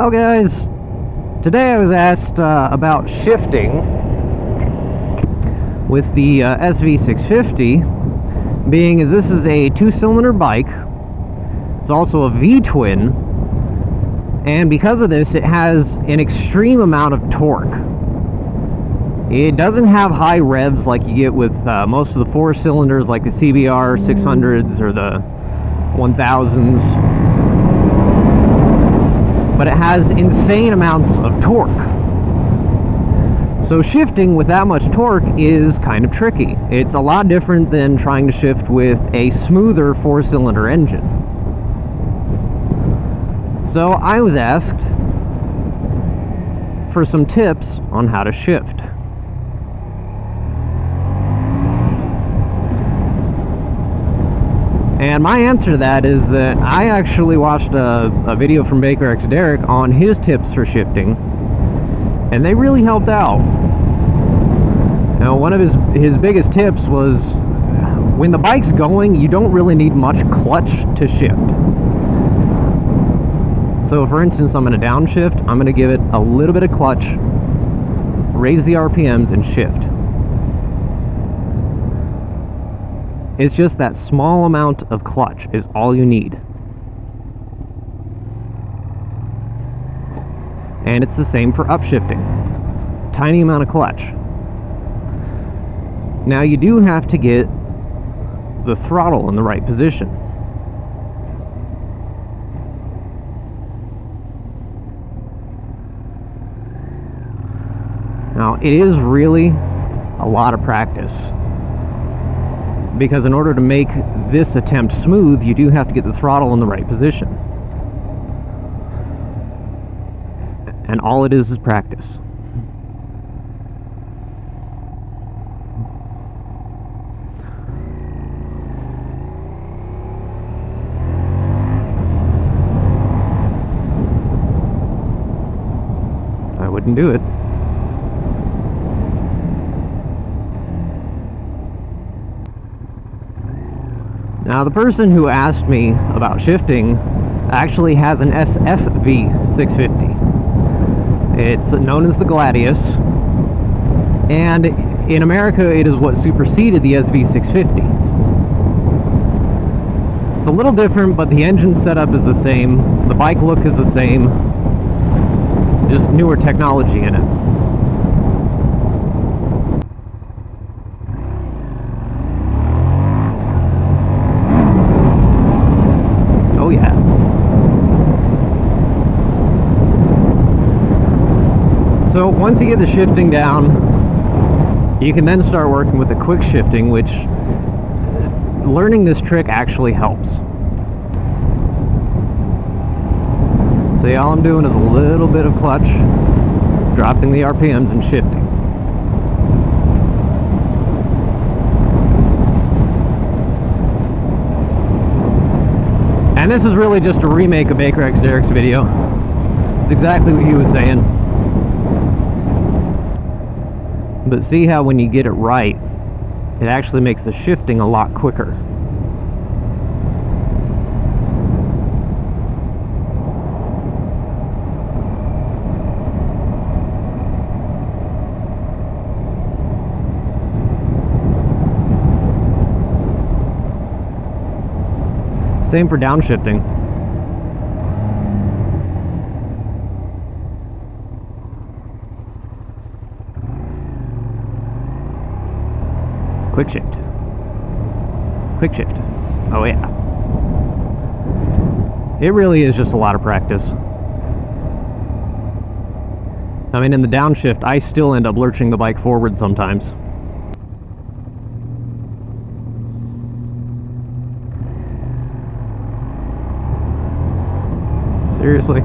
Well guys, today I was asked about shifting with the SV650, being as this is a two-cylinder bike. It's also a V-twin, and because of this it has an extreme amount of torque. It doesn't have high revs like you get with most of the four cylinders like the CBR 600s or the 1000s. But it has insane amounts of torque. So shifting with that much torque is kind of tricky. It's a lot different than trying to shift with a smoother four-cylinder engine. So I was asked for some tips on how to shift. And my answer to that is that I actually watched a video from Baker X Derek on his tips for shifting, and they really helped out. Now, one of his biggest tips was when the bike's going, you don't really need much clutch to shift. So for instance, I'm going to downshift, I'm going to give it a little bit of clutch, raise the RPMs, and shift. It's just that small amount of clutch is all you need. And it's the same for upshifting. Tiny amount of clutch. Now you do have to get the throttle in the right position. Now it is really a lot of practice, because in order to make this attempt smooth, you do have to get the throttle in the right position. And all it is practice. I wouldn't do it. Now, the person who asked me about shifting actually has an SFV 650. It's known as the Gladius, and in America it is what superseded the SV 650. It's a little different, but the engine setup is the same, the bike look is the same, just newer technology in it. Oh yeah. So once you get the shifting down, you can then start working with the quick shifting, which learning this trick actually helps. See, all I'm doing is a little bit of clutch, dropping the RPMs and shifting. And this is really just a remake of Baker X Derek's video. It's exactly what he was saying. But see how when you get it right, it actually makes the shifting a lot quicker. Same for downshifting. Quick shift. Quick shift. Oh yeah. It really is just a lot of practice. I mean, in the downshift, I still end up lurching the bike forward sometimes. Seriously.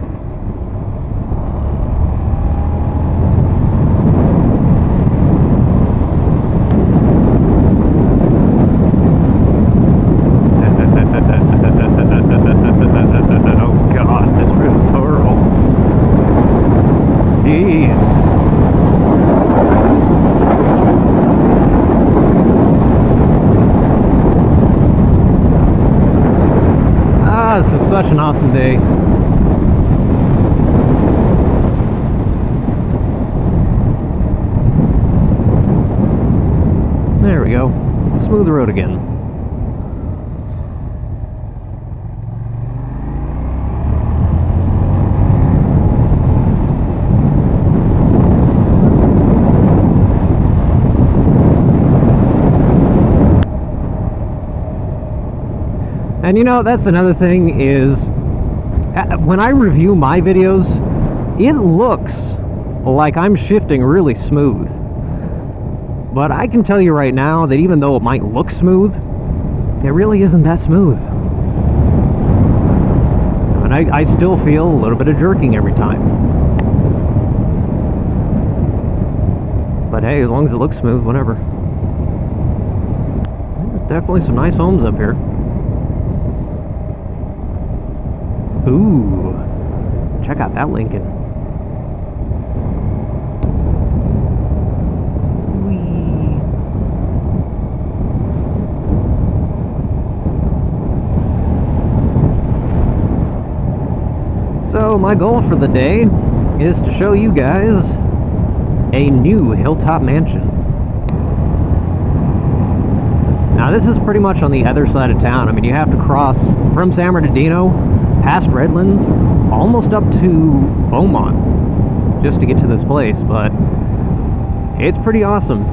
Oh God, this room is horrible. Jeez. This is such an awesome day. smooth road again. And you know, that's another thing is, when I review my videos, it looks like I'm shifting really smooth. But I can tell you right now that even though it might look smooth, it really isn't that smooth. And I still feel a little bit of jerking every time. But hey, as long as it looks smooth, whatever. There's definitely some nice homes up here. Ooh, check out that Lincoln. Whee. So my goal for the day is to show you guys a new hilltop mansion. Now this is pretty much on the other side of town. I mean, you have to cross from San Bernardino, past Redlands, almost up to Beaumont just to get to this place, but it's pretty awesome.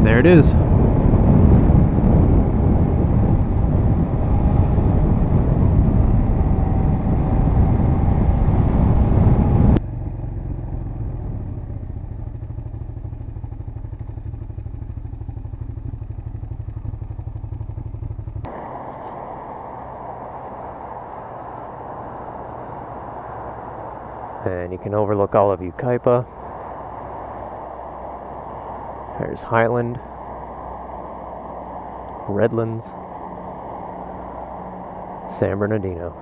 There it is. And you can overlook all of Yucaipa. There's Highland, Redlands, San Bernardino.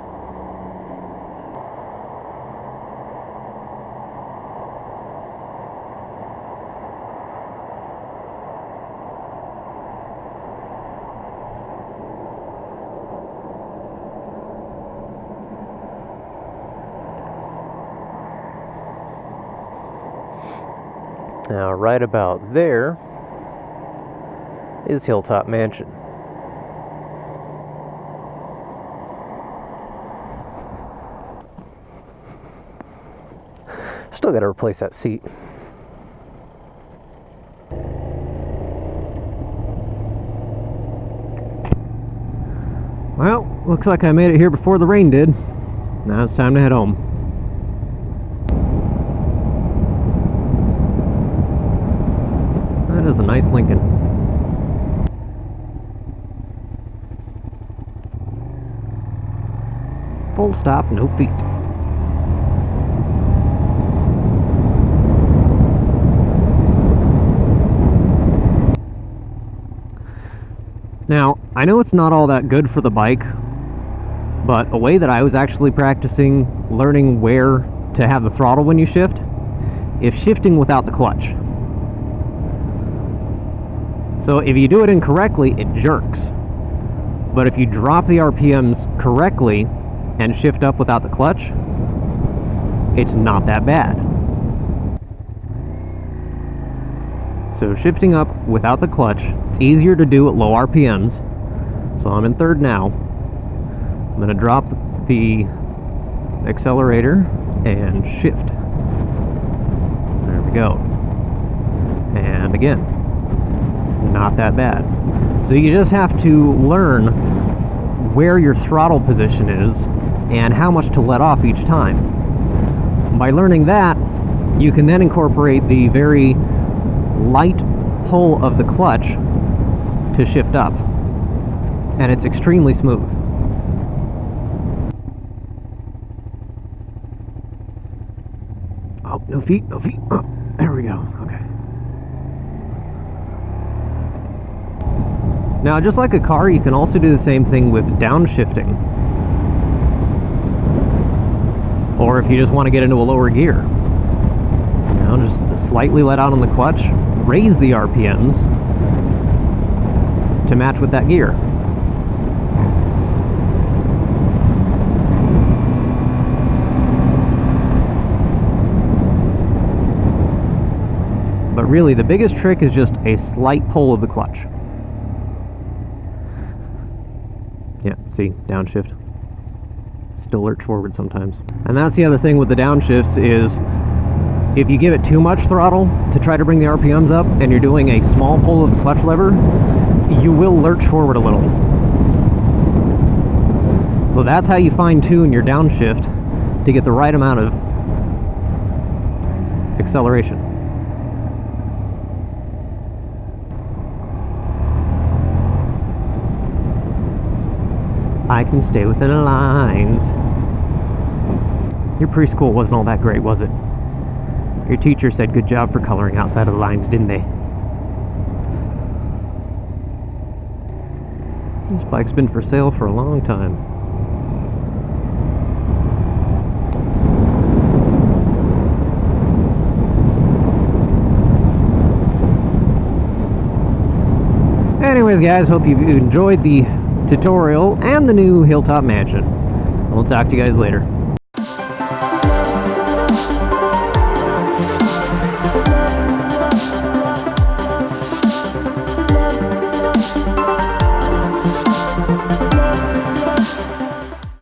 Now, right about there is Hilltop Mansion. Still got to replace that seat. Well, looks like I made it here before the rain did. Now it's time to head home. That is a nice Lincoln. Full stop, no feet. Now, I know it's not all that good for the bike, but a way that I was actually practicing learning where to have the throttle when you shift is shifting without the clutch. So if you do it incorrectly, it jerks. But if you drop the RPMs correctly and shift up without the clutch, it's not that bad. So shifting up without the clutch, it's easier to do at low RPMs. So I'm in third now. I'm going to drop the accelerator and shift. There we go. And again, not that bad. So you just have to learn where your throttle position is and how much to let off each time. By learning that, you can then incorporate the very light pull of the clutch to shift up, and it's extremely smooth. Oh, no feet, no feet. Oh, there we go. Okay. Now, just like a car, you can also do the same thing with downshifting, or if you just want to get into a lower gear. Now, just slightly let out on the clutch, raise the RPMs to match with that gear. really, the biggest trick is just a slight pull of the clutch. Yeah, see, downshift. Still lurch forward sometimes. And that's the other thing with the downshifts is if you give it too much throttle to try to bring the RPMs up and you're doing a small pull of the clutch lever, you will lurch forward a little. So that's how you fine-tune your downshift to get the right amount of acceleration. I can stay within the lines. Your preschool wasn't all that great, was it? Your teacher said good job for coloring outside of the lines, didn't they? This bike's been for sale for a long time. Anyways, guys, hope you enjoyed the tutorial and the new Hilltop Mansion. We'll talk to you guys later.